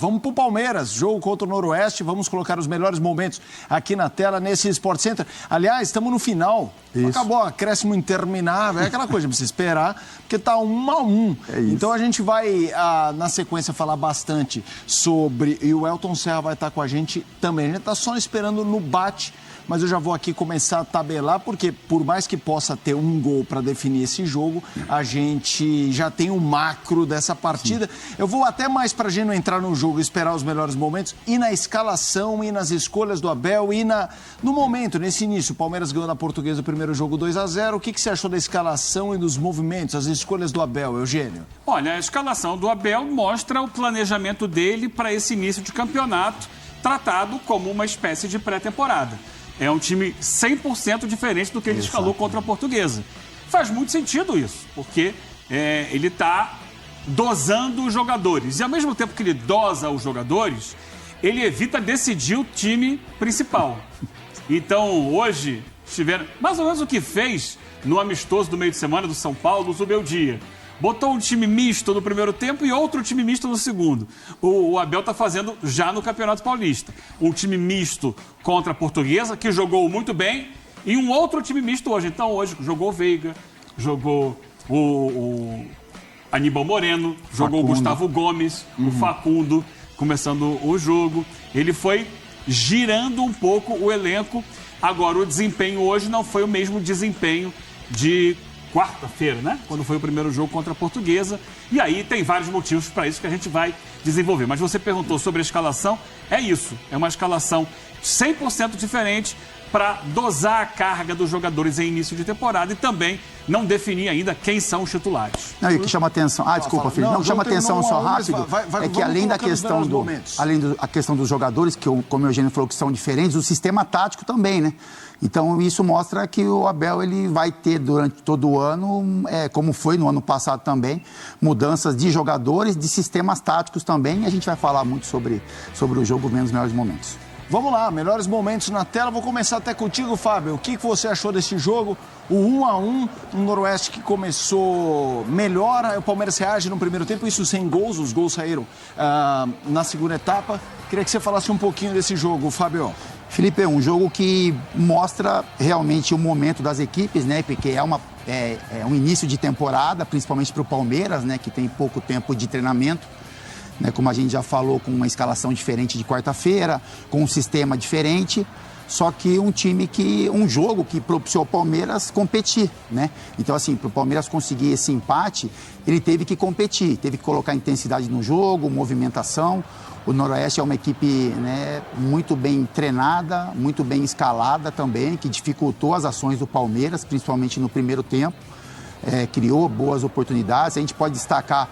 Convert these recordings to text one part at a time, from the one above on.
Vamos para o Palmeiras, jogo contra o Noroeste, vamos colocar os melhores momentos aqui na tela, nesse Sport Center. Aliás, estamos no final, acabou, acréscimo interminável, é aquela coisa, precisa esperar, porque está 1-1. Então a gente vai, na sequência, falar bastante sobre, e o Elton Serra vai estar com a gente também. A gente está só esperando no bate, mas eu já vou aqui começar a tabelar, porque por mais que possa ter um gol para definir esse jogo, a gente já tem o macro dessa partida. Sim. Eu vou até mais para a gente não entrar no jogo, esperar os melhores momentos, e na escalação, e nas escolhas do Abel, e no momento, nesse início. O Palmeiras ganhou na Portuguesa o primeiro jogo 2-0. O que você achou da escalação e dos movimentos, as escolhas do Abel, Eugênio? Olha, a escalação do Abel mostra o planejamento dele para esse início de campeonato, tratado como uma espécie de pré-temporada. É um time 100% diferente do que ele escalou contra a Portuguesa. Faz muito sentido isso, porque ele está dosando os jogadores. E ao mesmo tempo que ele dosa os jogadores, ele evita decidir o time principal. Então, hoje, estiveram mais ou menos o que fez no amistoso do meio de semana do São Paulo, no Zubeldia. Botou um time misto no primeiro tempo e outro time misto no segundo. O Abel está fazendo já no Campeonato Paulista. Um time misto contra a Portuguesa, que jogou muito bem, e um outro time misto hoje. Então, hoje jogou o Veiga, jogou o Aníbal Moreno, jogou o Gustavo Gomes, o Facundo, começando o jogo. Ele foi girando um pouco o elenco. Agora, o desempenho hoje não foi o mesmo desempenho de quarta-feira, né? Quando foi o primeiro jogo contra a Portuguesa. E aí tem vários motivos para isso que a gente vai desenvolver. Mas você perguntou sobre a escalação. É isso. É uma escalação 100% diferente para dosar a carga dos jogadores em início de temporada e também não definir ainda quem são os titulares. Não, e o que chama atenção... desculpa, filho. Não, chama atenção só rápido. É que além da questão a questão dos jogadores, que como o Eugênio falou que são diferentes, o sistema tático também, né? Então, isso mostra que o Abel ele vai ter durante todo o ano, como foi no ano passado também, mudanças de jogadores, de sistemas táticos também. E a gente vai falar muito sobre o jogo nos melhores momentos. Vamos lá, melhores momentos na tela. Vou começar até contigo, Fábio. O que você achou desse jogo? O 1-1, um Noroeste que começou melhor. O Palmeiras reage no primeiro tempo, isso sem gols. Os gols saíram na segunda etapa. Queria que você falasse um pouquinho desse jogo, Fábio. Felipe, é um jogo que mostra realmente o momento das equipes, né? Porque é um início de temporada, principalmente para o Palmeiras, né? Que tem pouco tempo de treinamento. Né, como a gente já falou, com uma escalação diferente de quarta-feira, com um sistema diferente, só que um jogo que propiciou o Palmeiras competir, né? Então, assim, para o Palmeiras conseguir esse empate, ele teve que competir, teve que colocar intensidade no jogo, movimentação. O Noroeste é uma equipe, né, muito bem treinada, muito bem escalada também, que dificultou as ações do Palmeiras, principalmente no primeiro tempo. Criou boas oportunidades. A gente pode destacar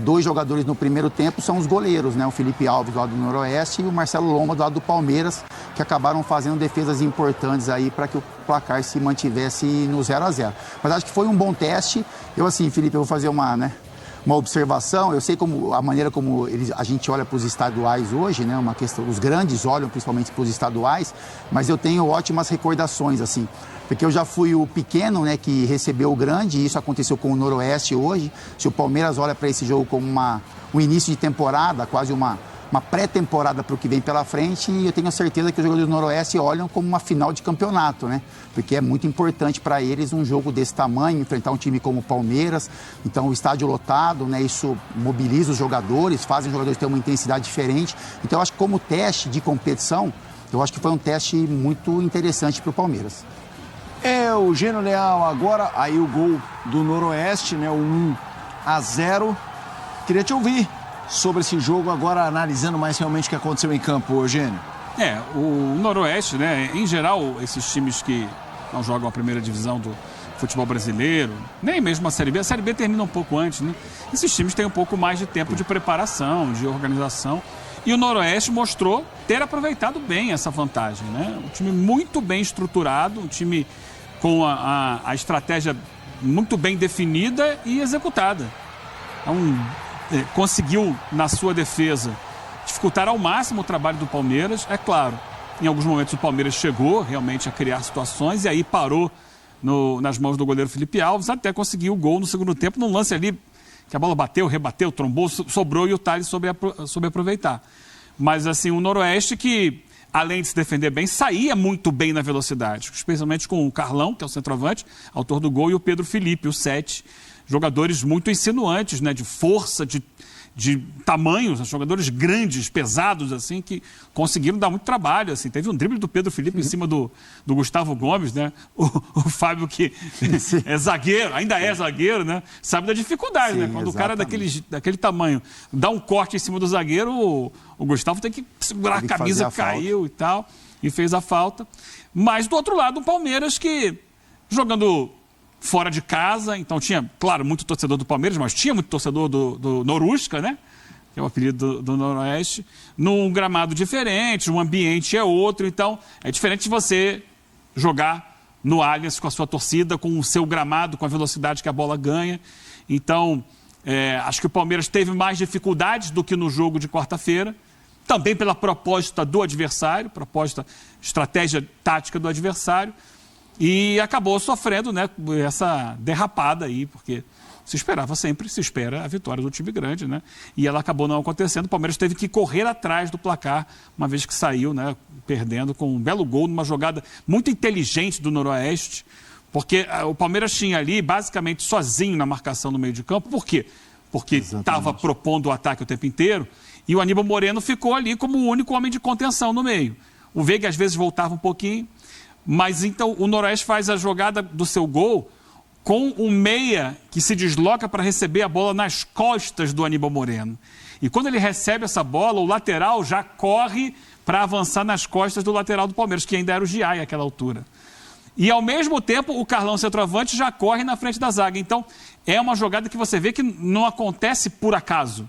dois jogadores no primeiro tempo, são os goleiros, né? O Felipe Alves do lado do Noroeste e o Marcelo Lomba do lado do Palmeiras, que acabaram fazendo defesas importantes aí para que o placar se mantivesse no 0-0. Mas acho que foi um bom teste. Felipe, eu vou fazer uma observação. Eu sei a maneira como a gente olha para os estaduais hoje, né? Uma questão, os grandes olham principalmente para os estaduais, mas eu tenho ótimas recordações, assim. Porque eu já fui o pequeno, né, que recebeu o grande, e isso aconteceu com o Noroeste hoje. Se o Palmeiras olha para esse jogo como um início de temporada, quase uma pré-temporada para o que vem pela frente, e eu tenho certeza que os jogadores do Noroeste olham como uma final de campeonato, né? Porque é muito importante para eles um jogo desse tamanho, enfrentar um time como o Palmeiras. Então, o estádio lotado, né, isso mobiliza os jogadores, faz os jogadores ter uma intensidade diferente. Então, eu acho que como teste de competição, eu acho que foi um teste muito interessante para o Palmeiras. Eugênio Leal, agora aí o gol do Noroeste, né, o 1-0. Queria te ouvir sobre esse jogo, agora analisando mais realmente o que aconteceu em campo, Eugênio. O Noroeste, né, em geral, esses times que não jogam a primeira divisão do futebol brasileiro, nem mesmo a Série B termina um pouco antes, né? Esses times têm um pouco mais de tempo de preparação, de organização, e o Noroeste mostrou ter aproveitado bem essa vantagem, né? Um time muito bem estruturado, um time com a estratégia muito bem definida e executada. Então, conseguiu, na sua defesa, dificultar ao máximo o trabalho do Palmeiras. É claro, em alguns momentos o Palmeiras chegou realmente a criar situações e aí parou nas mãos do goleiro Felipe Alves, até conseguir o gol no segundo tempo, num lance ali que a bola bateu, rebateu, trombou, sobrou e o Tales soube aproveitar. Mas, assim, o Noroeste que, além de se defender bem, saía muito bem na velocidade, especialmente com o Carlão, que é o centroavante, autor do gol, e o Pedro Felipe, o 7, jogadores muito insinuantes, né, de força, de tamanhos, jogadores grandes, pesados, assim, que conseguiram dar muito trabalho, assim. Teve um drible do Pedro Felipe em cima do Gustavo Gomes, né? O Fábio, que é zagueiro, ainda é zagueiro, né? Sabe da dificuldade, né? Quando o cara daquele tamanho dá um corte em cima do zagueiro, o Gustavo tem que segurar a camisa, caiu e tal, e fez a falta. Mas, do outro lado, o Palmeiras que, jogando fora de casa, então tinha, claro, muito torcedor do Palmeiras, mas tinha muito torcedor do Norusca, né? Que é o apelido do Noroeste, num gramado diferente, o ambiente é outro, então é diferente de você jogar no Allianz com a sua torcida, com o seu gramado, com a velocidade que a bola ganha. Então, acho que o Palmeiras teve mais dificuldades do que no jogo de quarta-feira, também pela proposta do adversário, estratégia tática do adversário, e acabou sofrendo, né, essa derrapada aí, porque se espera a vitória do time grande, né? E ela acabou não acontecendo. O Palmeiras teve que correr atrás do placar, uma vez que saiu, né, perdendo com um belo gol, numa jogada muito inteligente do Noroeste, porque o Palmeiras tinha ali, basicamente, sozinho na marcação no meio de campo. Por quê? Porque estava propondo o ataque o tempo inteiro, e o Aníbal Moreno ficou ali como o único homem de contenção no meio. O Veiga, às vezes, voltava um pouquinho, mas então o Noroeste faz a jogada do seu gol com um meia que se desloca para receber a bola nas costas do Aníbal Moreno. E quando ele recebe essa bola, o lateral já corre para avançar nas costas do lateral do Palmeiras, que ainda era o Giai àquela altura. E, ao mesmo tempo, o Carlão, centroavante, já corre na frente da zaga. Então, é uma jogada que você vê que não acontece por acaso.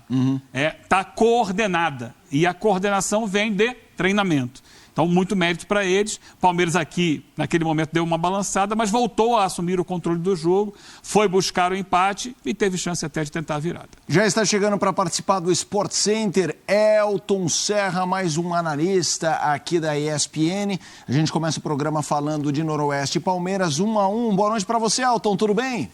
Está coordenada. E a coordenação vem de treinamento. Então, muito mérito para eles. Palmeiras aqui, naquele momento, deu uma balançada, mas voltou a assumir o controle do jogo, foi buscar o empate e teve chance até de tentar a virada. Já está chegando para participar do Sport Center, Elton Serra, mais um analista aqui da ESPN. A gente começa o programa falando de Noroeste e Palmeiras 1-1. Boa noite para você, Elton, tudo bem?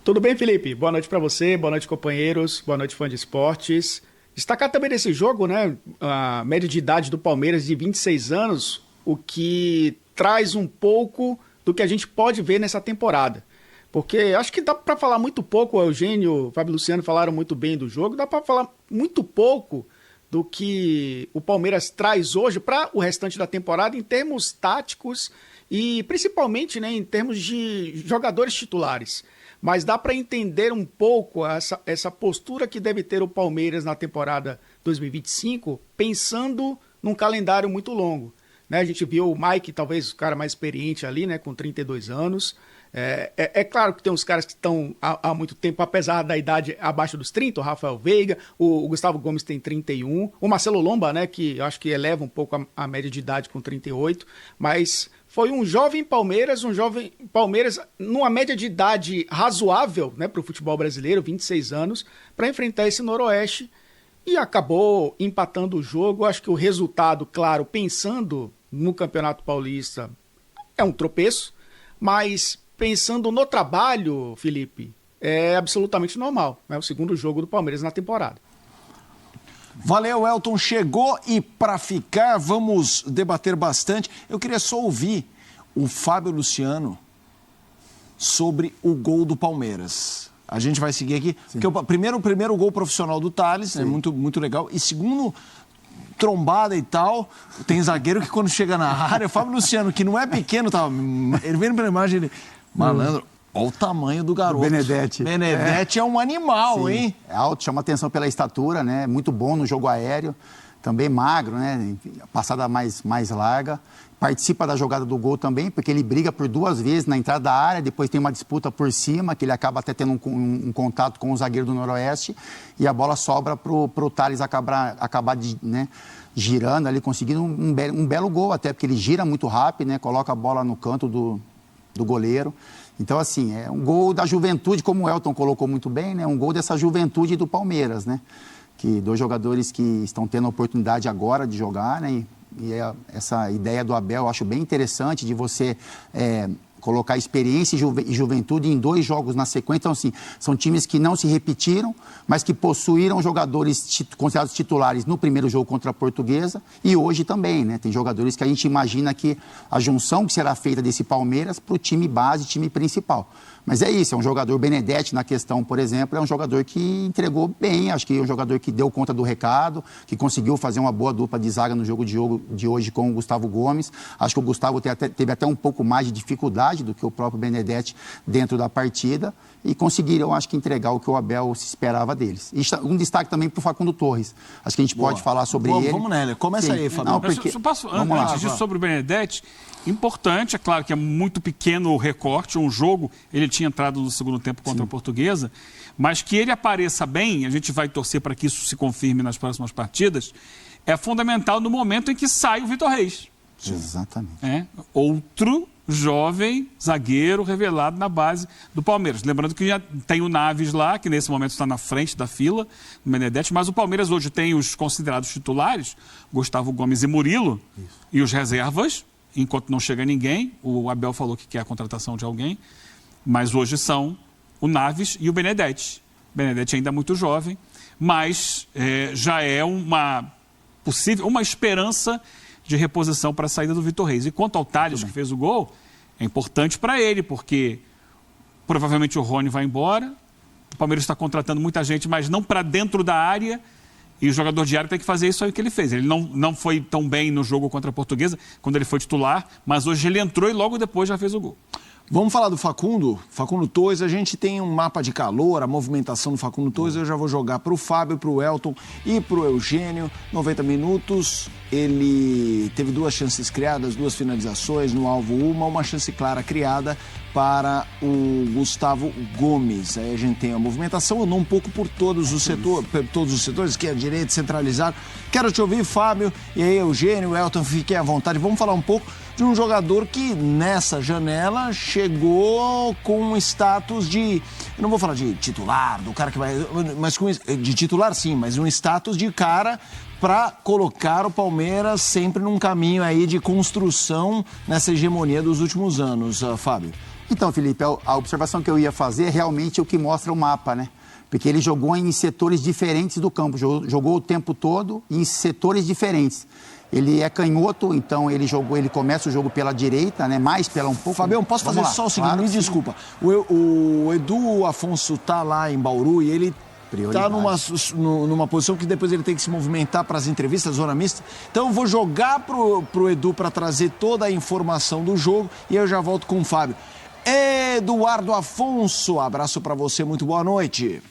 Tudo bem, Felipe? Boa noite para você, boa noite, companheiros, boa noite, fã de esportes. Destacar também nesse jogo, né, a média de idade do Palmeiras de 26 anos, o que traz um pouco do que a gente pode ver nessa temporada. Porque acho que dá para falar muito pouco, o Eugênio, o Fábio e o Luciano falaram muito bem do jogo, dá para falar muito pouco do que o Palmeiras traz hoje para o restante da temporada em termos táticos e principalmente, né, em termos de jogadores titulares. Mas dá para entender um pouco essa postura que deve ter o Palmeiras na temporada 2025, pensando num calendário muito longo. Né? A gente viu o Mike, talvez o cara mais experiente ali, né, com 32 anos. É claro que tem uns caras que estão há muito tempo, apesar da idade abaixo dos 30, o Rafael Veiga, o Gustavo Gomes tem 31, o Marcelo Lomba, né, que eu acho que eleva um pouco a média de idade com 38, mas foi um jovem Palmeiras numa média de idade razoável, né, para o futebol brasileiro, 26 anos, para enfrentar esse Noroeste e acabou empatando o jogo. Acho que o resultado, claro, pensando no Campeonato Paulista, é um tropeço, mas pensando no trabalho, Felipe, é absolutamente normal. É o segundo jogo do Palmeiras na temporada. Valeu, Elton. Chegou e para ficar, vamos debater bastante. Eu queria só ouvir o Fábio Luciano sobre o gol do Palmeiras. A gente vai seguir aqui. Porque o primeiro gol profissional do Tales, né, muito legal. E segundo, trombada e tal, tem zagueiro que quando chega na área, o Fábio Luciano, que não é pequeno, tá, ele vem pela imagem, ele, malandro, olha o tamanho do garoto. Benedetti é um animal, hein? É alto, chama atenção pela estatura, né? Muito bom no jogo aéreo, também magro, né? Passada mais larga. Participa da jogada do gol também, porque ele briga por 2 vezes na entrada da área, depois tem uma disputa por cima, que ele acaba até tendo um contato com o zagueiro do Noroeste, e a bola sobra pro Tales acabar né, girando ali, conseguindo um belo gol até, porque ele gira muito rápido, né? Coloca a bola no canto do goleiro. Então, assim, é um gol da juventude, como o Elton colocou muito bem, né? Um gol dessa juventude do Palmeiras, né? Que 2 jogadores que estão tendo a oportunidade agora de jogar, né? E essa ideia do Abel eu acho bem interessante, de você colocar experiência e juventude em 2 jogos na sequência. Então, assim, são times que não se repetiram, mas que possuíram jogadores considerados titulares no primeiro jogo contra a Portuguesa e hoje também, né? Tem jogadores que a gente imagina que a junção que será feita desse Palmeiras para o time base, time principal. Mas é isso, é um jogador Benedetti na questão, por exemplo, é um jogador que entregou bem, acho que é um jogador que deu conta do recado, que conseguiu fazer uma boa dupla de zaga no jogo de hoje com o Gustavo Gomes. Acho que o Gustavo teve até um pouco mais de dificuldade do que o próprio Benedetti dentro da partida e conseguiram, acho que, entregar o que o Abel se esperava deles. E um destaque também para o Facundo Torres. Acho que a gente pode falar sobre ele. Vamos nele, começa aí, Fabio. Antes disso, sobre o Benedetti, importante, é claro que é muito pequeno o recorte, um jogo, ele tinha entrado no segundo tempo contra a Portuguesa, mas que ele apareça bem, a gente vai torcer para que isso se confirme nas próximas partidas, é fundamental no momento em que sai o Vitor Reis. Exatamente. Outro jovem zagueiro revelado na base do Palmeiras. Lembrando que já tem o Naves lá, que nesse momento está na frente da fila, o Benedetti, mas o Palmeiras hoje tem os considerados titulares, Gustavo Gomes e Murilo, e os reservas, enquanto não chega ninguém. O Abel falou que quer a contratação de alguém, mas hoje são o Naves e o Benedetti. O Benedetti ainda é muito jovem, mas já é uma esperança de reposição para a saída do Vitor Reis. E quanto ao Thales, que fez o gol, é importante para ele, porque provavelmente o Rony vai embora, o Palmeiras está contratando muita gente, mas não para dentro da área, e o jogador de área tem que fazer isso aí que ele fez. Ele não foi tão bem no jogo contra a Portuguesa, quando ele foi titular, mas hoje ele entrou e logo depois já fez o gol. Vamos falar do Facundo Torres. A gente tem um mapa de calor, a movimentação do Facundo Torres. Eu já vou jogar para o Fábio, para o Elton e para o Eugênio. 90 minutos, ele teve 2 chances criadas, 2 finalizações, no alvo uma chance clara criada para o Gustavo Gomes. Aí a gente tem a movimentação, andou um pouco por todos os setores, esquerda, direita, centralizado. Quero te ouvir, Fábio, e aí Eugênio, Elton, fiquem à vontade. Vamos falar um pouco de um jogador que nessa janela chegou com um status de, eu não vou falar de titular, do cara que vai, mas de titular sim, mas um status de cara para colocar o Palmeiras sempre num caminho aí de construção nessa hegemonia dos últimos anos, Fábio. Então, Felipe, a observação que eu ia fazer é realmente o que mostra o mapa, né? Porque ele jogou em setores diferentes do campo, jogou o tempo todo em setores diferentes. Ele é canhoto, então ele começa o jogo pela direita, né? Mais pela um pouco. Fabião, posso fazer só o seguinte, claro, me desculpa. O Edu Afonso tá lá em Bauru e ele tá numa posição que depois ele tem que se movimentar para as entrevistas, zona mista. Então eu vou jogar pro Edu para trazer toda a informação do jogo e eu já volto com o Fábio. Eduardo Afonso, abraço para você, muito boa noite.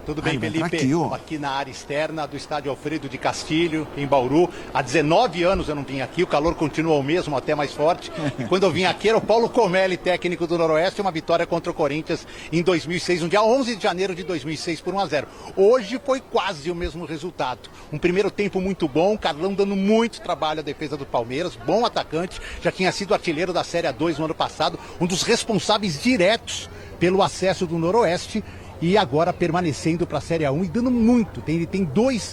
Tudo bem, Felipe? Aqui na área externa do estádio Alfredo de Castilho, em Bauru. Há 19 anos eu não vim aqui, o calor continua o mesmo, até mais forte. E quando eu vim aqui era o Paulo Comelli, técnico do Noroeste, uma vitória contra o Corinthians em 2006, no dia 11 de janeiro de 2006, por 1-0. Hoje foi quase o mesmo resultado. Um primeiro tempo muito bom, Carlão dando muito trabalho à defesa do Palmeiras, bom atacante, já tinha sido artilheiro da Série A2 no ano passado, um dos responsáveis diretos pelo acesso do Noroeste. E agora permanecendo para a Série A1 e dando muito,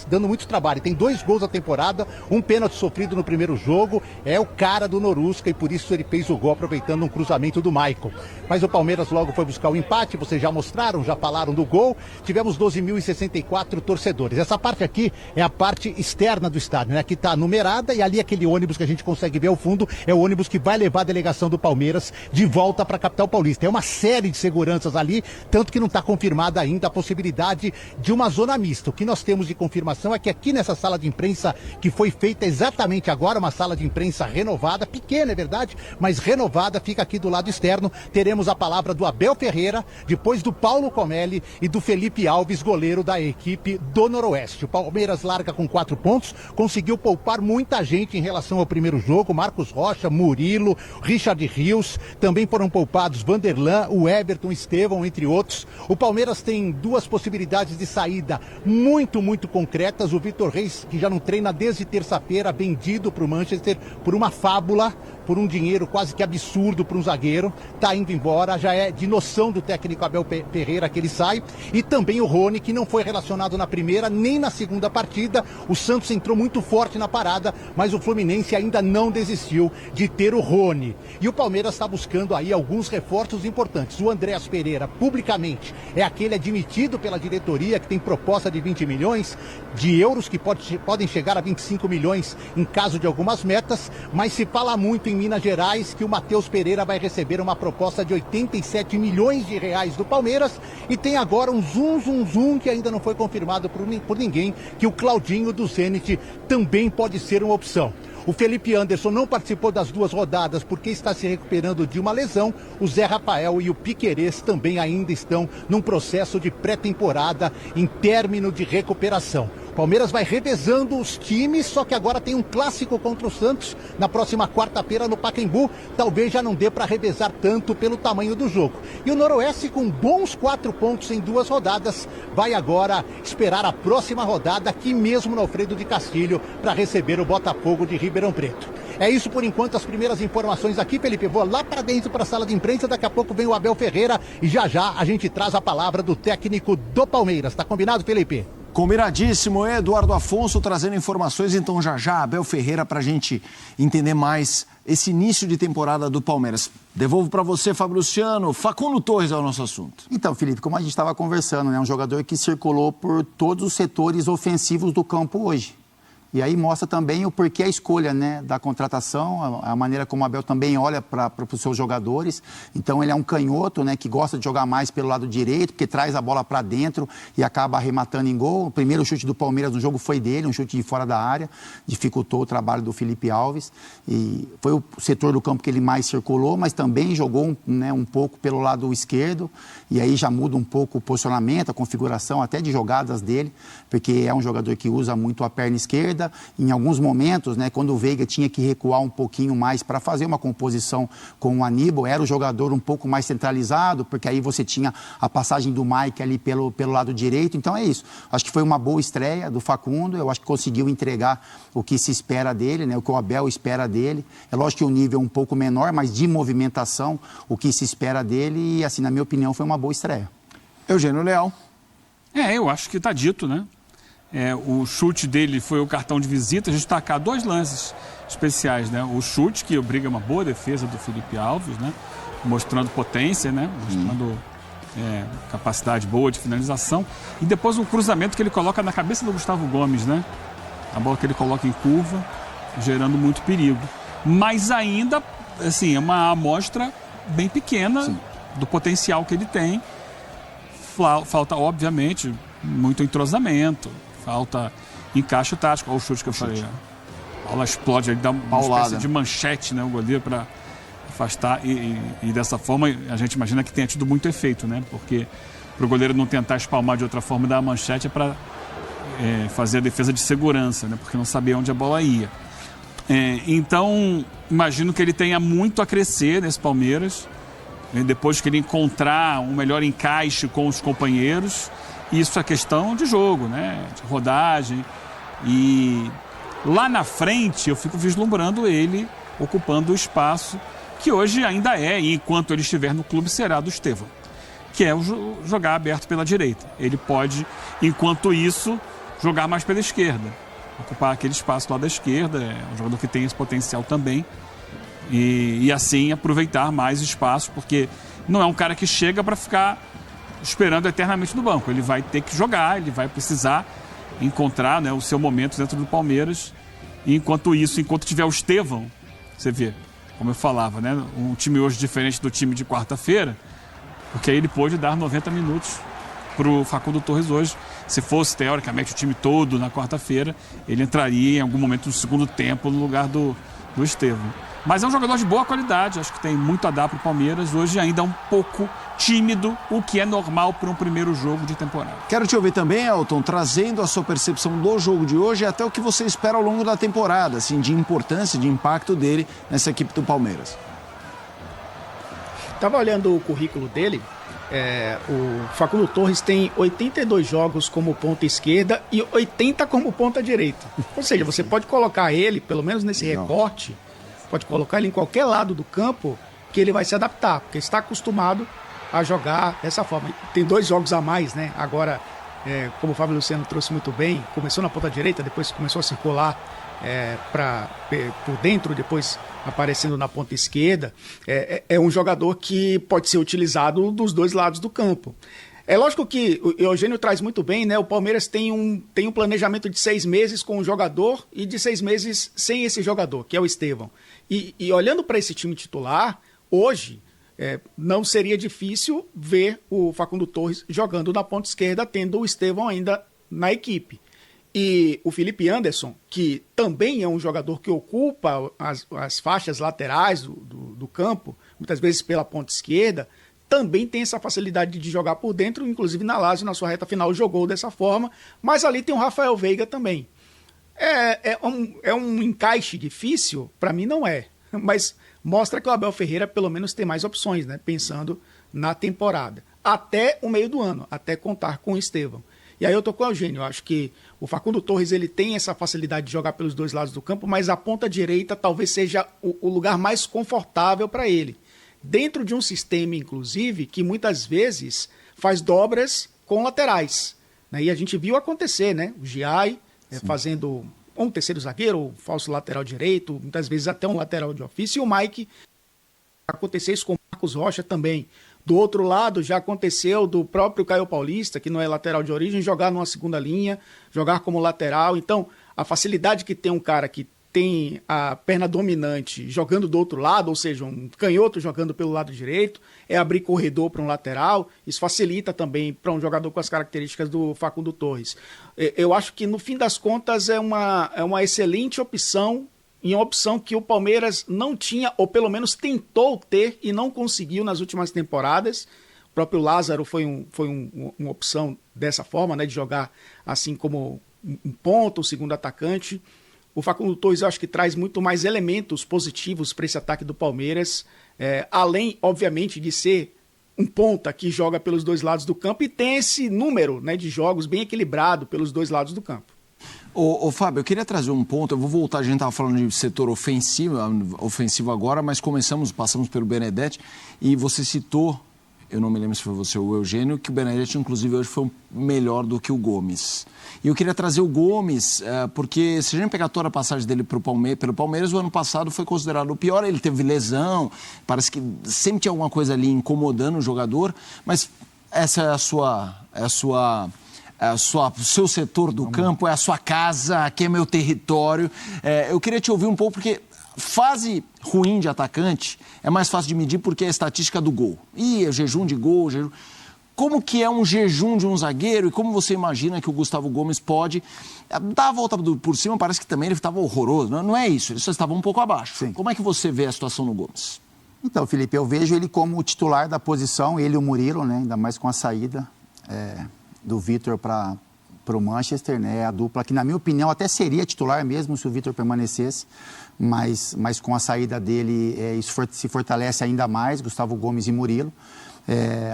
dando muito trabalho. Tem 2 gols na temporada, um pênalti sofrido no primeiro jogo, é o cara do Norusca e por isso ele fez o gol aproveitando um cruzamento do Maicon. Mas o Palmeiras logo foi buscar o empate, vocês já mostraram, já falaram do gol. Tivemos 12.064 torcedores. Essa parte aqui é a parte externa do estádio, né? Aqui está numerada e ali aquele ônibus que a gente consegue ver ao fundo é o ônibus que vai levar a delegação do Palmeiras de volta para a capital paulista. É uma série de seguranças ali, tanto que não está confirmado ainda a possibilidade de uma zona mista. O que nós temos de confirmação é que aqui nessa sala de imprensa que foi feita exatamente agora, uma sala de imprensa renovada, pequena é verdade, mas renovada, fica aqui do lado externo, teremos a palavra do Abel Ferreira, depois do Paulo Comelli e do Felipe Alves, goleiro da equipe do Noroeste. O Palmeiras larga com 4 pontos, conseguiu poupar muita gente em relação ao primeiro jogo, Marcos Rocha, Murilo, Richard Rios, também foram poupados Vanderlan, o Everton, Estevão, entre outros. O Palmeiras tem 2 possibilidades de saída muito concretas. O Vitor Reis, que já não treina desde terça-feira, vendido para o Manchester por uma fábula, por um dinheiro quase que absurdo para um zagueiro, está indo embora, já é de noção do técnico Abel Ferreira que ele sai, e também o Rony, que não foi relacionado na primeira nem na segunda partida. O Santos entrou muito forte na parada, mas o Fluminense ainda não desistiu de ter o Rony. E o Palmeiras está buscando aí alguns reforços importantes. O Andréas Pereira, publicamente, é aquele admitido pela diretoria que tem proposta de 20 milhões de euros, que podem chegar a 25 milhões em caso de algumas metas, mas se fala muito em Minas Gerais que o Matheus Pereira vai receber uma proposta de 87 milhões de reais do Palmeiras, e tem agora um zum que ainda não foi confirmado por ninguém, que o Claudinho do Zenit também pode ser uma opção. O Felipe Anderson não participou das 2 rodadas porque está se recuperando de uma lesão. O Zé Rafael e o Piquerez também ainda estão num processo de pré-temporada em término de recuperação. O Palmeiras vai revezando os times, só que agora tem um clássico contra o Santos na próxima quarta-feira no Pacaembu. Talvez já não dê para revezar tanto pelo tamanho do jogo. E o Noroeste, com bons 4 pontos em 2 rodadas, vai agora esperar a próxima rodada aqui mesmo no Alfredo de Castilho para receber o Botafogo de Ribeirão Preto. É isso por enquanto, as primeiras informações aqui, Felipe. Vou lá para dentro para a sala de imprensa, daqui a pouco vem o Abel Ferreira e já a gente traz a palavra do técnico do Palmeiras. Tá combinado, Felipe? Combinadíssimo, Eduardo Afonso trazendo informações, então já Abel Ferreira para a gente entender mais esse início de temporada do Palmeiras. Devolvo para você, Fábio Luciano. Facundo Torres é o nosso assunto. Então, Felipe, como a gente estava conversando, né, um jogador que circulou por todos os setores ofensivos do campo hoje. E aí mostra também o porquê a escolha, né, da contratação, a maneira como o Abel também olha para os seus jogadores. Então ele é um canhoto, né, que gosta de jogar mais pelo lado direito, porque traz a bola para dentro e acaba arrematando em gol. O primeiro chute do Palmeiras no jogo foi dele, um chute de fora da área, dificultou o trabalho do Felipe Alves. E foi o setor do campo que ele mais circulou, mas também jogou um pouco pelo lado esquerdo. E aí já muda um pouco o posicionamento, a configuração até de jogadas dele, porque é um jogador que usa muito a perna esquerda. Em alguns momentos, né, quando o Veiga tinha que recuar um pouquinho mais para fazer uma composição com o Aníbal, era o jogador um pouco mais centralizado, porque aí você tinha a passagem do Mike ali pelo lado direito. Então é isso. Acho que foi uma boa estreia do Facundo. Eu acho que conseguiu entregar o que se espera dele, né, o que o Abel espera dele. É lógico que o nível é um pouco menor, mas de movimentação, o que se espera dele. E, assim, na minha opinião, foi uma boa estreia. Eugênio Leal. Eu acho que está dito, né? O chute dele foi o cartão de visita. A gente destacar 2 lances especiais, né? O chute, que obriga uma boa defesa do Felipe Alves, né? Mostrando potência, né? Mostrando capacidade boa de finalização. E depois um cruzamento que ele coloca na cabeça do Gustavo Gomes, né? A bola que ele coloca em curva, gerando muito perigo. Mas ainda, assim, é uma amostra bem pequena, sim, do potencial que ele tem. Falta, obviamente, muito entrosamento. Falta encaixe tático. Olha o chute que eu falei. A bola explode, ele dá uma espécie de manchete, né, o goleiro, para afastar. E dessa forma, a gente imagina que tenha tido muito efeito, né? Porque para o goleiro não tentar espalmar de outra forma, dar a manchete é para fazer a defesa de segurança, né? Porque não sabia onde a bola ia. Então, imagino que ele tenha muito a crescer nesse Palmeiras, depois que ele encontrar um melhor encaixe com os companheiros. Isso é questão de jogo, né? De rodagem. E lá na frente eu fico vislumbrando ele ocupando o espaço que hoje ainda e enquanto ele estiver no clube, será do Estevão, que é jogar aberto pela direita. Ele pode, enquanto isso, jogar mais pela esquerda, ocupar aquele espaço lá da esquerda. É um jogador que tem esse potencial também. E assim aproveitar mais espaço, porque não é um cara que chega para ficar esperando eternamente no banco. Ele vai ter que jogar, ele vai precisar encontrar, né, o seu momento dentro do Palmeiras. E enquanto isso, enquanto tiver o Estevão, você vê, como eu falava, né, um time hoje diferente do time de quarta-feira, porque aí ele pôde dar 90 minutos para o Facundo Torres hoje. Se fosse, teoricamente, o time todo na quarta-feira, ele entraria em algum momento no segundo tempo no lugar do Estevão. Mas é um jogador de boa qualidade, acho que tem muito a dar para o Palmeiras. Hoje ainda é um pouco tímido, o que é normal para um primeiro jogo de temporada. Quero te ouvir também, Elton, trazendo a sua percepção do jogo de hoje e até o que você espera ao longo da temporada, assim, de importância, de impacto dele nessa equipe do Palmeiras. Estava olhando o currículo dele. O Facundo Torres tem 82 jogos como ponta esquerda e 80 como ponta direita. Ou seja, você pode colocar ele, pelo menos nesse recorte, pode colocar ele em qualquer lado do campo que ele vai se adaptar, porque está acostumado a jogar dessa forma. Tem 2 jogos a mais, né? Agora, como o Fábio Luciano trouxe muito bem, começou na ponta direita, depois começou a circular por dentro, depois aparecendo na ponta esquerda. É um jogador que pode ser utilizado dos 2 lados do campo. É lógico que o Eugênio traz muito bem, né? O Palmeiras tem um planejamento de 6 meses com o jogador e de 6 meses sem esse jogador, que é o Estevão. E olhando para esse time titular, hoje não seria difícil ver o Facundo Torres jogando na ponta esquerda, tendo o Estevão ainda na equipe. E o Felipe Anderson, que também é um jogador que ocupa as faixas laterais do campo, muitas vezes pela ponta esquerda, também tem essa facilidade de jogar por dentro, inclusive na Lazio, na sua reta final, jogou dessa forma, mas ali tem o Rafael Veiga também. É um encaixe difícil? Para mim não é, mas mostra que o Abel Ferreira pelo menos tem mais opções, né? Pensando na temporada, até o meio do ano, até contar com o Estevão. E aí eu tô com o Eugênio, eu acho que o Facundo Torres ele tem essa facilidade de jogar pelos 2 lados do campo, mas a ponta direita talvez seja o lugar mais confortável para ele. Dentro de um sistema, inclusive, que muitas vezes faz dobras com laterais, né? E a gente viu acontecer, né? O Giai fazendo um terceiro zagueiro, um falso lateral direito, muitas vezes até um lateral de ofício, e o Mike aconteceu isso com o Marcos Rocha também. Do outro lado, já aconteceu do próprio Caio Paulista, que não é lateral de origem, jogar numa segunda linha, jogar como lateral. Então, a facilidade que tem um cara que tem a perna dominante jogando do outro lado, ou seja, um canhoto jogando pelo lado direito, é abrir corredor para um lateral. Isso facilita também para um jogador com as características do Facundo Torres. Eu acho que, no fim das contas, é uma excelente opção, e uma opção que o Palmeiras não tinha, ou pelo menos tentou ter e não conseguiu nas últimas temporadas. O próprio Lázaro foi uma opção dessa forma, né, de jogar assim como um ponto, o segundo atacante. O Facundo Torres eu acho que traz muito mais elementos positivos para esse ataque do Palmeiras, além, obviamente, de ser um ponta que joga pelos 2 lados do campo e tem esse número, né, de jogos bem equilibrado pelos 2 lados do campo. Ô Fábio, eu queria trazer um ponto, eu vou voltar, a gente estava falando de setor ofensivo agora, mas passamos pelo Benedetti, e você citou, eu não me lembro se foi você ou o Eugênio, que o Benedetti, inclusive, hoje foi melhor do que o Gomes. E eu queria trazer o Gomes, porque se a gente pegar toda a passagem dele pelo Palmeiras, o ano passado foi considerado o pior, ele teve lesão, parece que sempre tinha alguma coisa ali incomodando o jogador, mas essa é o seu setor do campo, é a sua casa, aqui é meu território. Eu queria te ouvir um pouco, porque fase ruim de atacante é mais fácil de medir porque é a estatística do gol. É jejum de gol, jejum. Como que é um jejum de um zagueiro e como você imagina que o Gustavo Gomes pode dar a volta por cima? Parece que também ele estava horroroso. Não é isso, ele só estava um pouco abaixo. Sim. Como é que você vê a situação no Gomes? Então, Felipe, eu vejo ele como o titular da posição, ele e o Murilo, né? Ainda mais com a saída do Vitor para o Manchester, né? A dupla que, na minha opinião, até seria titular mesmo se o Vitor permanecesse, mas com a saída dele, isso se fortalece ainda mais, Gustavo Gomes e Murilo.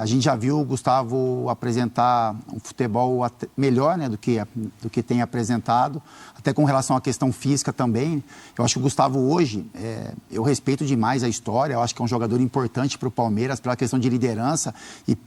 A gente já viu o Gustavo apresentar um futebol melhor, né, do que tem apresentado, até com relação à questão física também. Eu acho que o Gustavo hoje, eu respeito demais a história, eu acho que é um jogador importante para o Palmeiras, pela questão de liderança e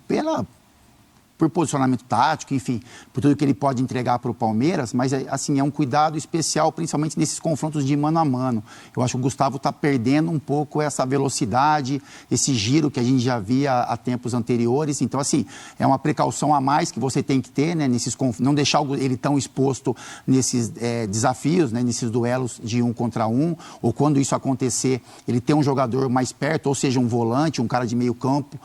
por posicionamento tático, enfim, por tudo que ele pode entregar para o Palmeiras, mas, assim, é um cuidado especial, principalmente nesses confrontos de mano a mano. Eu acho que o Gustavo está perdendo um pouco essa velocidade, esse giro que a gente já via há tempos anteriores. Então, assim, é uma precaução a mais que você tem que ter, né, não deixar ele tão exposto nesses desafios, né, nesses duelos de 1 contra 1, ou quando isso acontecer, ele ter um jogador mais perto, ou seja, um volante, um cara de meio campo,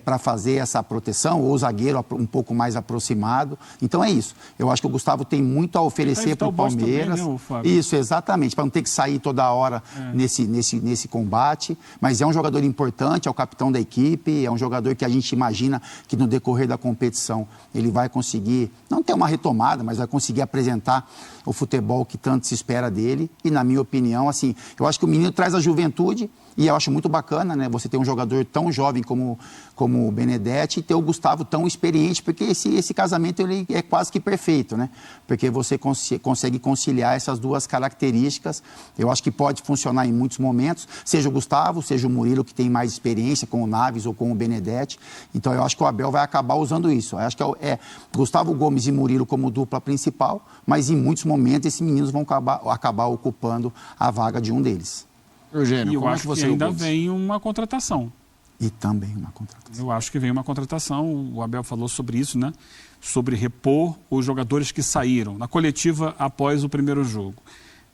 para fazer essa proteção, ou o zagueiro um pouco mais aproximado. Então é isso. Eu acho que o Gustavo tem muito a oferecer para o Palmeiras. Também, né, isso, exatamente, para não ter que sair toda hora nesse combate. Mas é um jogador importante, é o capitão da equipe, é um jogador que a gente imagina que no decorrer da competição ele vai conseguir, não ter uma retomada, mas vai conseguir apresentar o futebol que tanto se espera dele. E, na minha opinião, assim, eu acho que o menino traz a juventude, E eu acho muito bacana, né, você ter um jogador tão jovem como o Benedetti e ter o Gustavo tão experiente, porque esse casamento ele é quase que perfeito, né? Porque você consegue conciliar essas duas características. Eu acho que pode funcionar em muitos momentos, seja o Gustavo, seja o Murilo, que tem mais experiência com o Naves ou com o Benedetti. Então eu acho que o Abel vai acabar usando isso. Eu acho que é Gustavo Gomes e Murilo como dupla principal, mas em muitos momentos esses meninos vão acabar ocupando a vaga de um deles. Eugênio, E eu como é acho que você que ainda Gomes? vem uma contratação. E também uma contratação. Eu acho que vem uma contratação, o Abel falou sobre isso, né? Sobre repor os jogadores que saíram na coletiva após o primeiro jogo.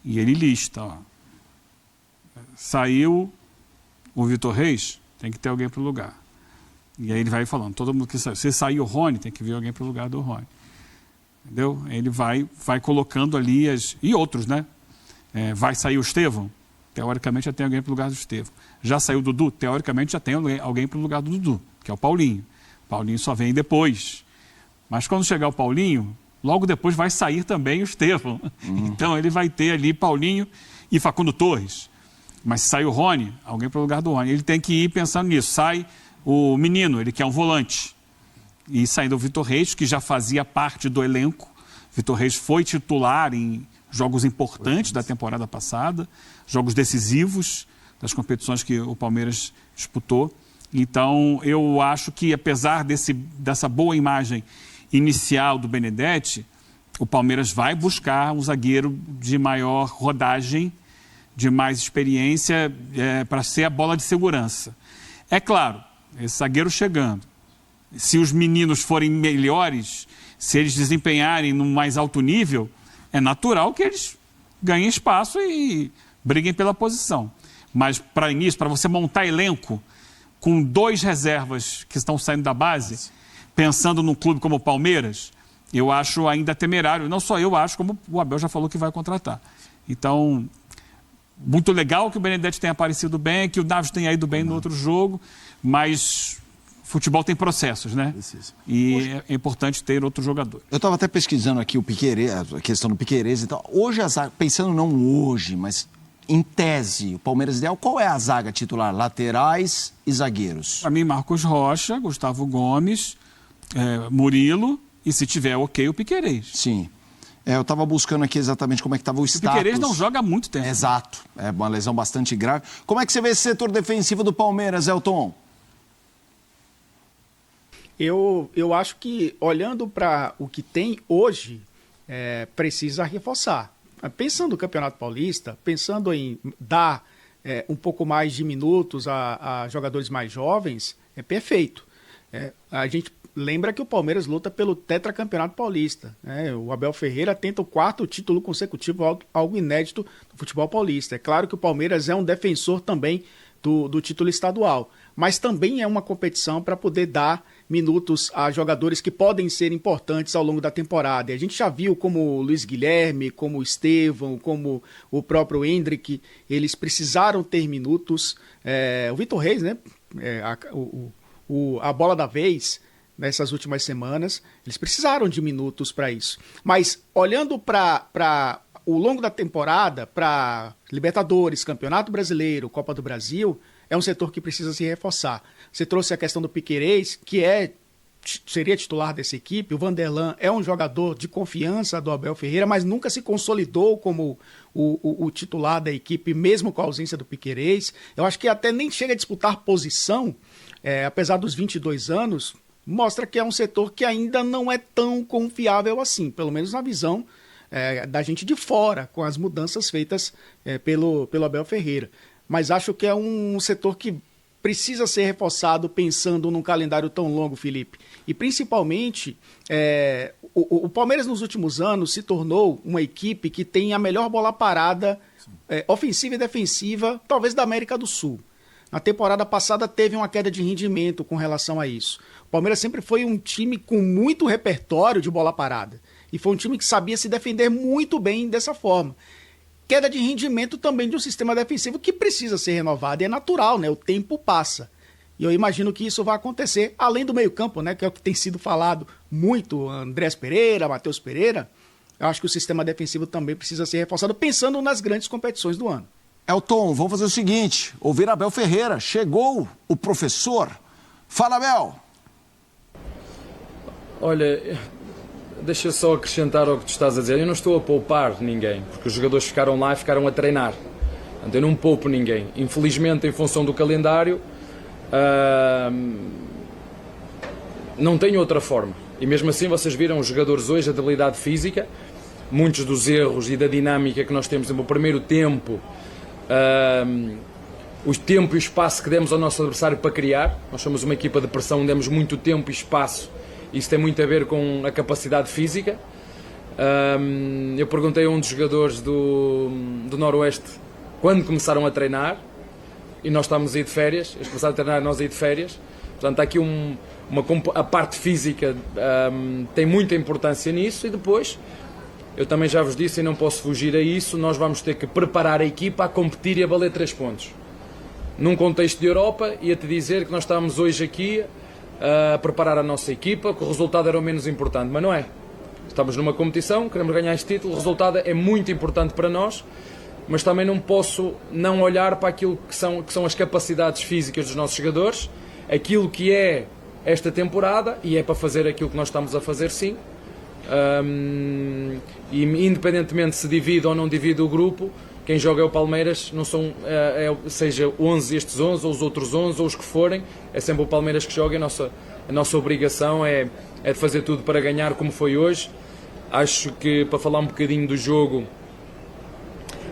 E ele lista, ó. Saiu o Vitor Reis, tem que ter alguém para o lugar. E aí ele vai falando, todo mundo que saiu. Se saiu o Rony, tem que vir alguém para o lugar do Rony. Entendeu? Ele vai colocando ali e outros, né? Vai sair o Estevão, teoricamente já tem alguém para o lugar do Estevão. Já saiu o Dudu, teoricamente já tem alguém para o lugar do Dudu, que é o Paulinho. O Paulinho só vem depois. Mas quando chegar o Paulinho, logo depois vai sair também o Estevão. Então ele vai ter ali Paulinho e Facundo Torres. Mas se sair o Rony, alguém para o lugar do Rony. Ele tem que ir pensando nisso. Sai o menino, ele quer um volante. E saindo o Vitor Reis, que já fazia parte do elenco. Vitor Reis foi titular em jogos importantes da temporada passada, jogos decisivos das competições que o Palmeiras disputou. Então, eu acho que, apesar dessa boa imagem inicial do Benedetti, o Palmeiras vai buscar um zagueiro de maior rodagem, de mais experiência, para ser a bola de segurança. É claro, esse zagueiro chegando, se os meninos forem melhores, se eles desempenharem no mais alto nível, é natural que eles ganhem espaço e briguem pela posição. Mas para início, para você montar elenco com 2 reservas que estão saindo da base, pensando num clube como o Palmeiras, eu acho ainda temerário. Não só eu acho, como o Abel já falou que vai contratar. Então, muito legal que o Benedetti tenha aparecido bem, que o Naves tenha ido bem no outro jogo, mas futebol tem processos, né? E é importante ter outro jogador. Eu estava até pesquisando aqui o Piquerez, a questão do Piquerez e tal. Hoje, a zaga, pensando não hoje, mas em tese, o Palmeiras ideal, qual é a zaga titular? Laterais e zagueiros? Para mim, Marcos Rocha, Gustavo Gomes, Murilo e, se tiver ok, o Piquerez. Sim. Eu estava buscando aqui exatamente como é que estava o status. O Piquerez não joga há muito tempo. Exato. É uma lesão bastante grave. Como é que você vê esse setor defensivo do Palmeiras, Elton? Eu acho que, olhando para o que tem hoje, precisa reforçar. Pensando no Campeonato Paulista, pensando em dar um pouco mais de minutos a jogadores mais jovens, é perfeito. A gente lembra que o Palmeiras luta pelo tetracampeonato paulista. O Abel Ferreira tenta o 4º título consecutivo, algo inédito no futebol paulista. É claro que o Palmeiras é um defensor também do título estadual, mas também é uma competição para poder dar minutos a jogadores que podem ser importantes ao longo da temporada. E a gente já viu como o Luiz Guilherme, como o Estevão, como o próprio Hendrick, eles precisaram ter minutos. O Vitor Reis, né? A bola da vez, nessas últimas semanas, eles precisaram de minutos para isso. Mas olhando para o longo da temporada, para Libertadores, Campeonato Brasileiro, Copa do Brasil, é um setor que precisa se reforçar. Você trouxe a questão do Piquerez, que seria titular dessa equipe. O Vanderlan é um jogador de confiança do Abel Ferreira, mas nunca se consolidou como o titular da equipe, mesmo com a ausência do Piquerez. Eu acho que até nem chega a disputar posição, apesar dos 22 anos, mostra que é um setor que ainda não é tão confiável assim, pelo menos na visão da gente de fora, com as mudanças feitas pelo Abel Ferreira. Mas acho que é um setor que precisa ser reforçado pensando num calendário tão longo, Felipe. E principalmente, o Palmeiras nos últimos anos se tornou uma equipe que tem a melhor bola parada ofensiva e defensiva, talvez da América do Sul. Na temporada passada teve uma queda de rendimento com relação a isso. O Palmeiras sempre foi um time com muito repertório de bola parada. E foi um time que sabia se defender muito bem dessa forma. Queda de rendimento também de um sistema defensivo que precisa ser renovado. E é natural, né? O tempo passa. E eu imagino que isso vai acontecer, além do meio-campo, né? Que é o que tem sido falado muito. Andrés Pereira, Matheus Pereira. Eu acho que o sistema defensivo também precisa ser reforçado, pensando nas grandes competições do ano. Elton, vamos fazer o seguinte, ouvir Abel Ferreira. Chegou o professor. Fala, Abel. Olha, deixa só acrescentar ao que tu estás a dizer. Eu não estou a poupar ninguém, porque os jogadores ficaram lá e ficaram a treinar. Portanto, eu não poupo ninguém. Infelizmente, em função do calendário, não tenho outra forma. E mesmo assim, vocês viram os jogadores hoje, a debilidade física, muitos dos erros e da dinâmica que nós temos no primeiro tempo, o tempo e o espaço que demos ao nosso adversário para criar. Nós somos uma equipa de pressão, demos muito tempo e espaço. Isso tem muito a ver com a capacidade física. Eu perguntei a um dos jogadores do Noroeste quando começaram a treinar, e nós estávamos a ir de férias. Eles começaram a treinar e nós a ir de férias. Portanto, há aqui a parte física tem muita importância nisso. E depois, eu também já vos disse e não posso fugir a isso, nós vamos ter que preparar a equipa a competir e a valer 3 pontos. Num contexto de Europa, ia-te dizer que nós estávamos hoje aqui a preparar a nossa equipa, que o resultado era o menos importante, mas não é. Estamos numa competição, queremos ganhar este título, o resultado é muito importante para nós, mas também não posso não olhar para aquilo que são as capacidades físicas dos nossos jogadores, aquilo que é esta temporada, e é para fazer aquilo que nós estamos a fazer, sim. E independentemente se divide ou não divide o grupo, quem joga é o Palmeiras, não são, seja 11 estes 11, ou os outros 11, ou os que forem, é sempre o Palmeiras que joga. A nossa obrigação é de fazer tudo para ganhar, como foi hoje. Acho que, para falar um bocadinho do jogo,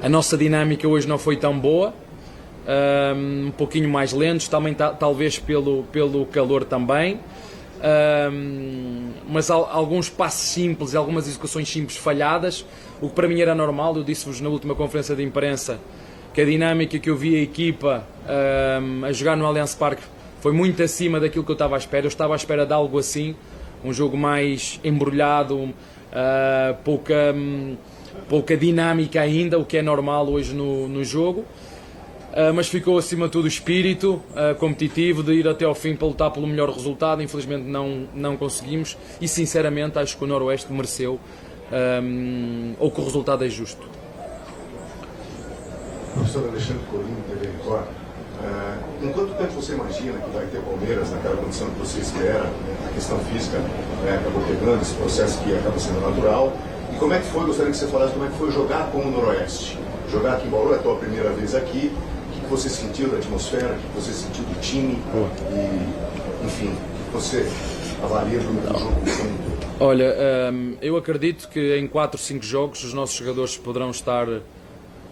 a nossa dinâmica hoje não foi tão boa, um pouquinho mais lentos, também talvez pelo calor também. Mas alguns passos simples, algumas execuções simples falhadas, o que para mim era normal. Eu disse-vos na última conferência de imprensa que a dinâmica que eu vi a equipa a jogar no Allianz Parque foi muito acima daquilo que eu estava à espera. Eu estava à espera de algo assim, um jogo mais embrulhado, pouca dinâmica ainda, o que é normal hoje no jogo. Mas ficou acima de tudo o espírito competitivo de ir até ao fim para lutar pelo melhor resultado. Infelizmente não conseguimos, e sinceramente acho que o Noroeste mereceu, ou que o resultado é justo. Professor Alexandre Colino, TV Record, em quanto tempo você imagina que vai ter Palmeiras naquela condição que você espera? A questão física acabou pegando esse processo que acaba sendo natural. E como é que foi, gostaria que você falasse como é que foi jogar com o Noroeste? Jogar aqui em Bauru é a tua primeira vez aqui. O que você sentiu da atmosfera, o que você sentiu do time e, enfim, o que você avalia do jogo como? Olha, eu acredito que em 4 ou 5 jogos os nossos jogadores poderão estar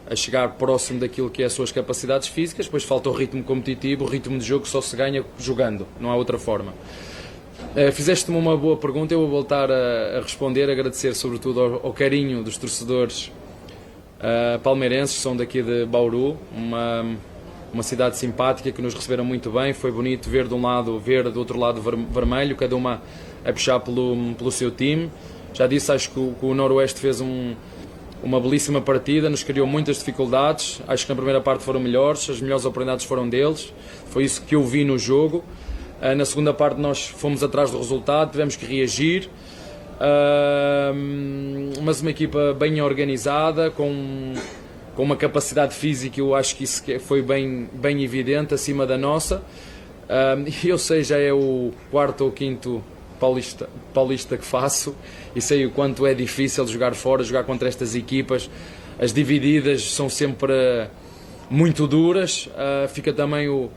a chegar próximo daquilo que é as suas capacidades físicas. Depois falta o ritmo competitivo, o ritmo de jogo só se ganha jogando, não há outra forma. Fizeste-me uma boa pergunta, eu vou voltar a responder, agradecer sobretudo ao carinho dos torcedores palmeirenses, que são daqui de Bauru, uma cidade simpática, que nos receberam muito bem. Foi bonito ver de um lado verde, do outro lado vermelho, cada uma a puxar pelo seu time. Já disse, acho que o Noroeste fez uma belíssima partida, nos criou muitas dificuldades. Acho que na primeira parte foram melhores, as melhores oportunidades foram deles, foi isso que eu vi no jogo. Na segunda parte nós fomos atrás do resultado, tivemos que reagir. Mas uma equipa bem organizada, com uma capacidade física, eu acho que isso foi bem evidente, acima da nossa. Eu sei, já é o 4º ou 5º paulista que faço, e sei o quanto é difícil jogar fora, jogar contra estas equipas. As divididas são sempre muito duras. Fica também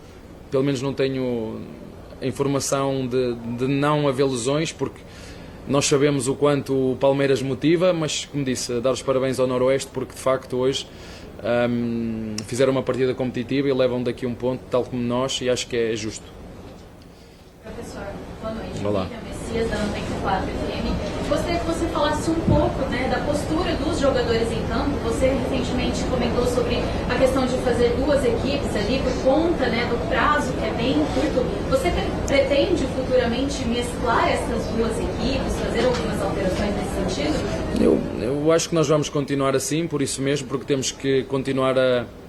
pelo menos não tenho a informação de não haver lesões, porque nós sabemos o quanto o Palmeiras motiva, mas, como disse, dar os parabéns ao Noroeste, porque de facto hoje fizeram uma partida competitiva e levam daqui um ponto, tal como nós, e acho que é justo. Professor, boa noite. Olá. Messias, da 94 FM. Gostaria que você falasse um pouco, né, da postura dos jogadores em campo. Você recentemente comentou sobre a questão de fazer 2 equipes ali por conta, né, do prazo, que é bem curto. Você pretende futuramente mesclar essas 2 equipes, fazer algumas alterações nesse sentido? Eu acho que nós vamos continuar assim, por isso mesmo, porque temos que continuar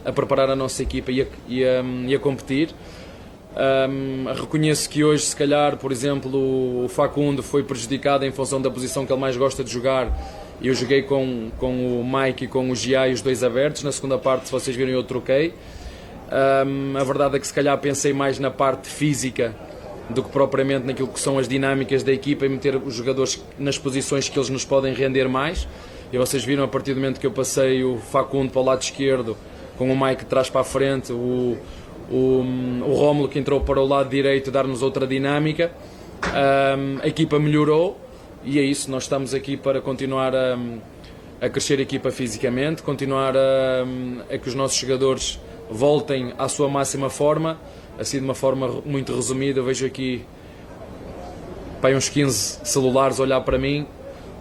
a preparar a nossa equipa e a competir. Reconheço que hoje, se calhar, por exemplo, o Facundo foi prejudicado em função da posição que ele mais gosta de jogar, Eu joguei com o Mike e com o Gia e os dois abertos. Na segunda parte, se vocês viram, eu troquei. A verdade é que se calhar pensei mais na parte física do que propriamente naquilo que são as dinâmicas da equipa e meter os jogadores nas posições que eles nos podem render mais. E vocês viram, a partir do momento que eu passei o Facundo para o lado esquerdo, com o Mike de trás para a frente, o Rómulo que entrou para o lado direito, dar-nos outra dinâmica. A equipa melhorou e é isso, nós estamos aqui para continuar a crescer a equipa fisicamente, continuar a que os nossos jogadores voltem à sua máxima forma. Assim, de uma forma muito resumida, eu vejo aqui uns 15 celulares a olhar para mim.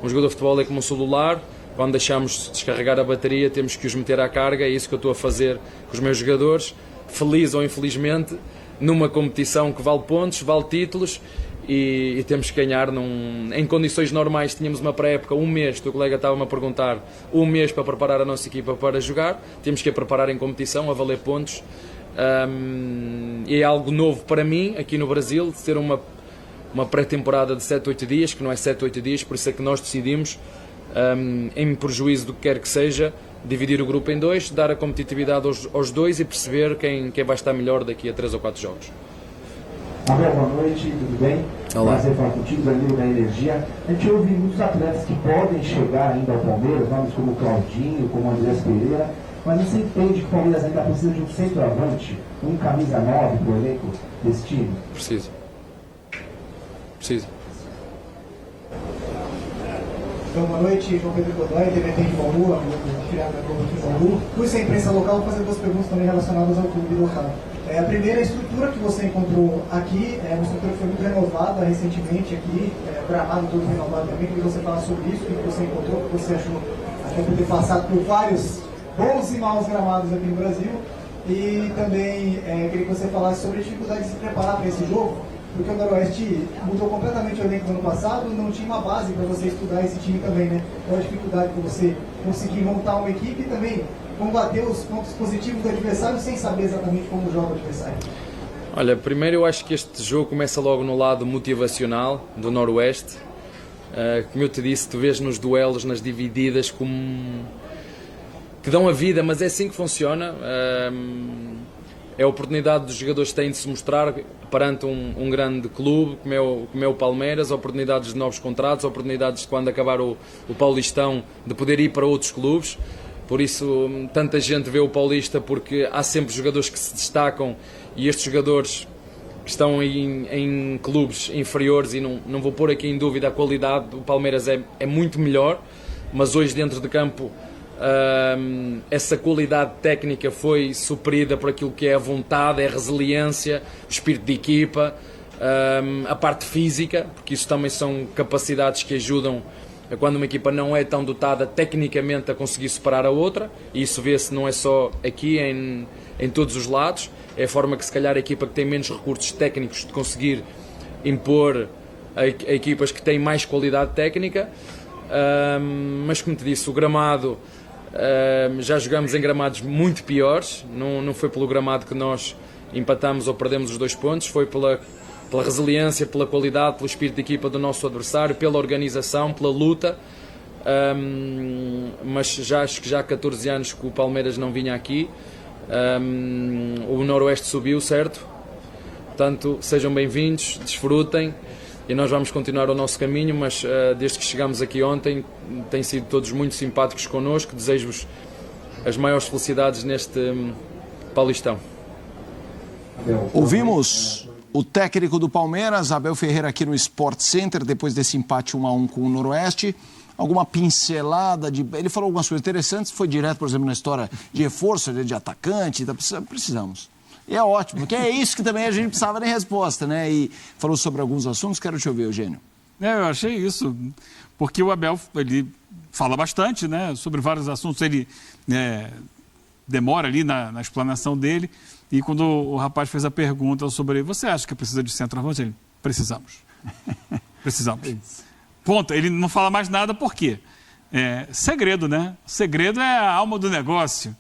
Um jogador de futebol é como um celular, quando deixamos descarregar a bateria temos que os meter à carga, é isso que eu estou a fazer com os meus jogadores, feliz ou infelizmente, numa competição que vale pontos, vale títulos e temos que ganhar. Em condições normais tínhamos uma pré-época, um mês, o teu colega estava-me a perguntar, um mês para preparar a nossa equipa para jogar, temos que a preparar em competição, a valer pontos. E é algo novo para mim, aqui no Brasil, de ter uma pré-temporada de 7, 8 dias, que não é 7, 8 dias, por isso é que nós decidimos, em prejuízo do que quer que seja, dividir o grupo em dois, dar a competitividade aos dois e perceber quem vai estar melhor daqui a 3 ou 4 jogos. Abel, boa noite, tudo bem? Olá. Prazer falar contigo, Danilo da Energia. A gente ouve muitos atletas que podem chegar ainda ao Palmeiras, nomes como Claudinho, como Andrés Pereira, mas você entende que o Palmeiras ainda precisa de um centroavante, um camisa 9 pro elenco desse time? Preciso. Então, boa noite, João Pedro Godoy, TVT de Bauru, afiliado da Globo de Bauru. Fui sem imprensa local, vou fazer 2 perguntas também relacionadas ao clube local. A primeira, a estrutura que você encontrou aqui, uma estrutura que foi muito renovada recentemente aqui, o gramado todo renovado também. Queria que você falasse sobre isso, o que você encontrou, o que você achou, até por ter passado por vários bons e maus gramados aqui no Brasil. E também queria que você falasse sobre a dificuldade de se preparar para esse jogo, porque o Noroeste mudou completamente o elenco do ano passado, não tinha uma base para você estudar esse time também, né? Qual a dificuldade para você conseguir montar uma equipe e também combater os pontos positivos do adversário sem saber exatamente como joga o adversário? Olha, primeiro eu acho que este jogo começa logo no lado motivacional do Noroeste. Como eu te disse, tu vês nos duelos, nas divididas, como que dão a vida, mas é assim que funciona. É a oportunidade dos jogadores têm de se mostrar perante um grande clube como é o Palmeiras, oportunidades de novos contratos, oportunidades de quando acabar o Paulistão de poder ir para outros clubes. Por isso tanta gente vê o Paulista, porque há sempre jogadores que se destacam e estes jogadores que estão em clubes inferiores, e não vou pôr aqui em dúvida a qualidade do Palmeiras, é muito melhor, mas hoje dentro de campo essa qualidade técnica foi suprida por aquilo que é a vontade, é a resiliência, o espírito de equipa, a parte física, porque isso também são capacidades que ajudam a, quando uma equipa não é tão dotada tecnicamente, a conseguir superar a outra, e isso vê-se não é só aqui, em todos os lados. É a forma que se calhar a equipa que tem menos recursos técnicos de conseguir impor a equipas que têm mais qualidade técnica. Mas como te disse, o gramado, já jogamos em gramados muito piores, não foi pelo gramado que nós empatamos ou perdemos os 2 pontos, foi pela resiliência, pela qualidade, pelo espírito de equipa do nosso adversário, pela organização, pela luta. Mas já acho que já há 14 anos que o Palmeiras não vinha aqui. O Noroeste subiu, certo? Portanto, sejam bem-vindos, desfrutem. E nós vamos continuar o nosso caminho, mas desde que chegámos aqui ontem, têm sido todos muito simpáticos connosco. Desejo-vos as maiores felicidades neste Paulistão. Ouvimos o técnico do Palmeiras, Abel Ferreira, aqui no Sport Center, depois desse empate 1-1 com o Noroeste. Alguma pincelada ele falou algumas coisas interessantes, foi direto, por exemplo, na história de reforço, de atacante, precisamos. E é ótimo, porque é isso que também a gente precisava de resposta, né? E falou sobre alguns assuntos, quero te ouvir, Eugênio. Eu achei isso, porque o Abel, ele fala bastante, né, sobre vários assuntos, ele demora ali na explanação dele, e quando o rapaz fez a pergunta sobre, você acha que precisa de centroavante? Ele, precisamos. Precisamos. Ponto. Ele não fala mais nada, por quê? Segredo, né? Segredo é a alma do negócio.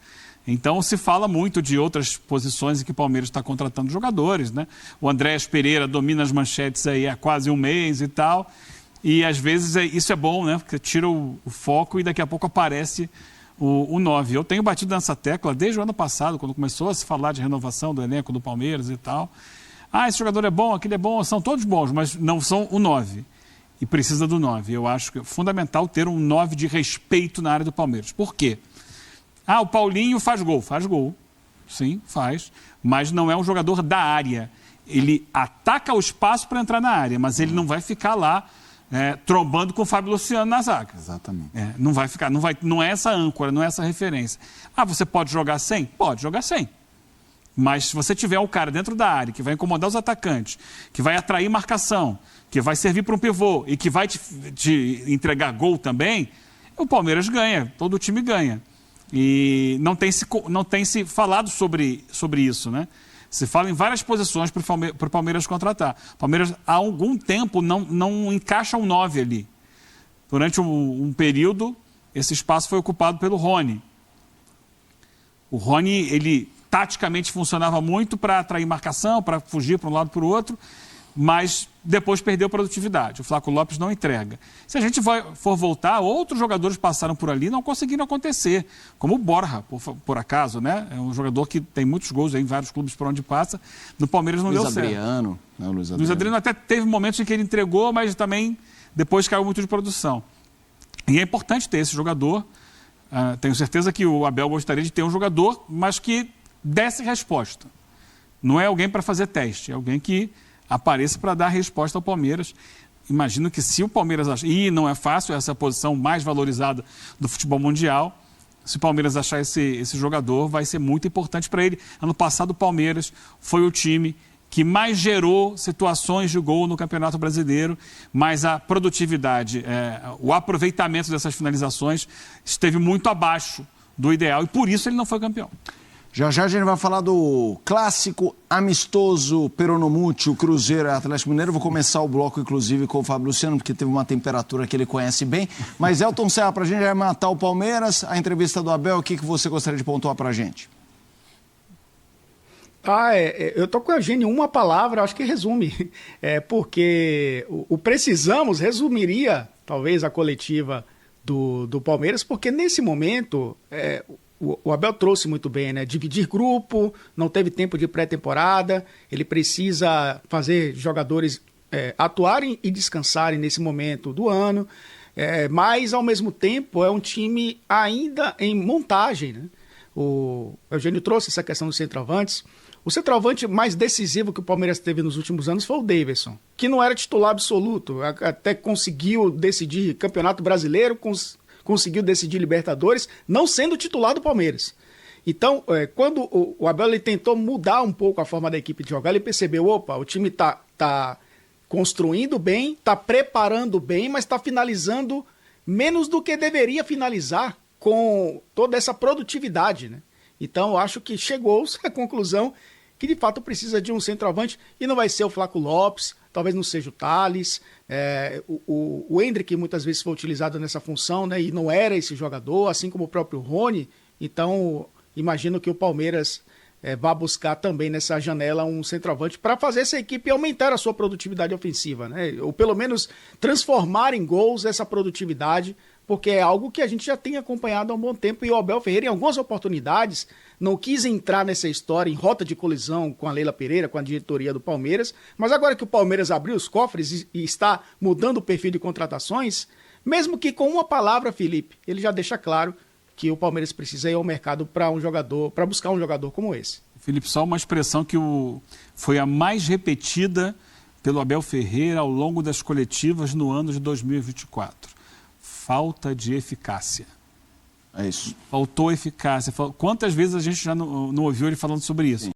Então, se fala muito de outras posições em que o Palmeiras está contratando jogadores, né? O Andrés Pereira domina as manchetes aí há quase um mês e tal. E às vezes isso é bom, né? Porque tira o foco e daqui a pouco aparece o 9. Eu tenho batido nessa tecla desde o ano passado, quando começou a se falar de renovação do elenco do Palmeiras e tal. Esse jogador é bom, aquele é bom, são todos bons, mas não são o 9. E precisa do 9. Eu acho que é fundamental ter um 9 de respeito na área do Palmeiras. Por quê? O Paulinho faz gol. Faz gol. Sim, faz. Mas não é um jogador da área. Ele ataca o espaço para entrar na área, mas ele não vai ficar lá trombando com o Fábio Luciano na zaga. Exatamente. Não vai ficar, não é essa âncora, não é essa referência. Você pode jogar sem? Pode jogar sem. Mas se você tiver um cara dentro da área que vai incomodar os atacantes, que vai atrair marcação, que vai servir para um pivô e que vai te entregar gol também, o Palmeiras ganha, todo o time ganha. E não tem se falado sobre isso, né? Se fala em várias posições para o Palmeiras contratar. O Palmeiras, há algum tempo, não encaixa um 9 ali. Durante um período, esse espaço foi ocupado pelo Rony. O Rony, ele taticamente funcionava muito para atrair marcação, para fugir para um lado para o outro, mas depois perdeu produtividade. O Flaco Lopes não entrega. Se a gente for voltar, outros jogadores passaram por ali e não conseguiram acontecer, como o Borja, por acaso, né? É um jogador que tem muitos gols em vários clubes por onde passa. No Palmeiras não deu certo. Luiz Adriano até teve momentos em que ele entregou, mas também depois caiu muito de produção. E é importante ter esse jogador. Tenho certeza que o Abel gostaria de ter um jogador, mas que desse resposta. Não é alguém para fazer teste, é alguém que apareça para dar resposta ao Palmeiras. Imagino que se o Palmeiras achar... E não é fácil, essa é a posição mais valorizada do futebol mundial. Se o Palmeiras achar esse jogador, vai ser muito importante para ele. Ano passado, o Palmeiras foi o time que mais gerou situações de gol no Campeonato Brasileiro, mas a produtividade, o aproveitamento dessas finalizações esteve muito abaixo do ideal e por isso ele não foi campeão. Já a gente vai falar do clássico amistoso Peronomútil, Cruzeiro e Atlético Mineiro. Vou começar o bloco, inclusive, com o Fábio Luciano, porque teve uma temperatura que ele conhece bem. Mas, Elton Serra, para a gente matar o Palmeiras, a entrevista do Abel, o que você gostaria de pontuar para a gente? Eu tô com o Eugênio, uma palavra, acho que resume. Porque o precisamos resumiria, talvez, a coletiva do Palmeiras, porque nesse momento... O Abel trouxe muito bem, né? Dividir grupo, não teve tempo de pré-temporada, ele precisa fazer jogadores atuarem e descansarem nesse momento do ano, mas ao mesmo tempo é um time ainda em montagem, né? O Eugênio trouxe essa questão dos centroavantes. O centroavante mais decisivo que o Palmeiras teve nos últimos anos foi o Daverson, que não era titular absoluto, até conseguiu decidir Campeonato Brasileiro, conseguiu decidir Libertadores, não sendo titular do Palmeiras. Então, quando o Abel ele tentou mudar um pouco a forma da equipe de jogar, ele percebeu, o time tá construindo bem, está preparando bem, mas está finalizando menos do que deveria finalizar com toda essa produtividade, né? Então, eu acho que chegou-se à conclusão que, de fato, precisa de um centroavante e não vai ser o Flaco Lopes, talvez não seja o Thales, o Endrick muitas vezes foi utilizado nessa função, né, e não era esse jogador, assim como o próprio Rony. Então, imagino que o Palmeiras vá buscar também nessa janela um centroavante para fazer essa equipe aumentar a sua produtividade ofensiva, né, ou pelo menos transformar em gols essa produtividade, porque é algo que a gente já tem acompanhado há um bom tempo e o Abel Ferreira, em algumas oportunidades, não quis entrar nessa história em rota de colisão com a Leila Pereira, com a diretoria do Palmeiras, mas agora que o Palmeiras abriu os cofres e está mudando o perfil de contratações, mesmo que com uma palavra, Felipe, ele já deixa claro que o Palmeiras precisa ir ao mercado para buscar um jogador como esse. Felipe, só uma expressão que foi a mais repetida pelo Abel Ferreira ao longo das coletivas no ano de 2024. Falta de eficácia. É isso. Faltou eficácia. Quantas vezes a gente já não ouviu ele falando sobre isso? Sim.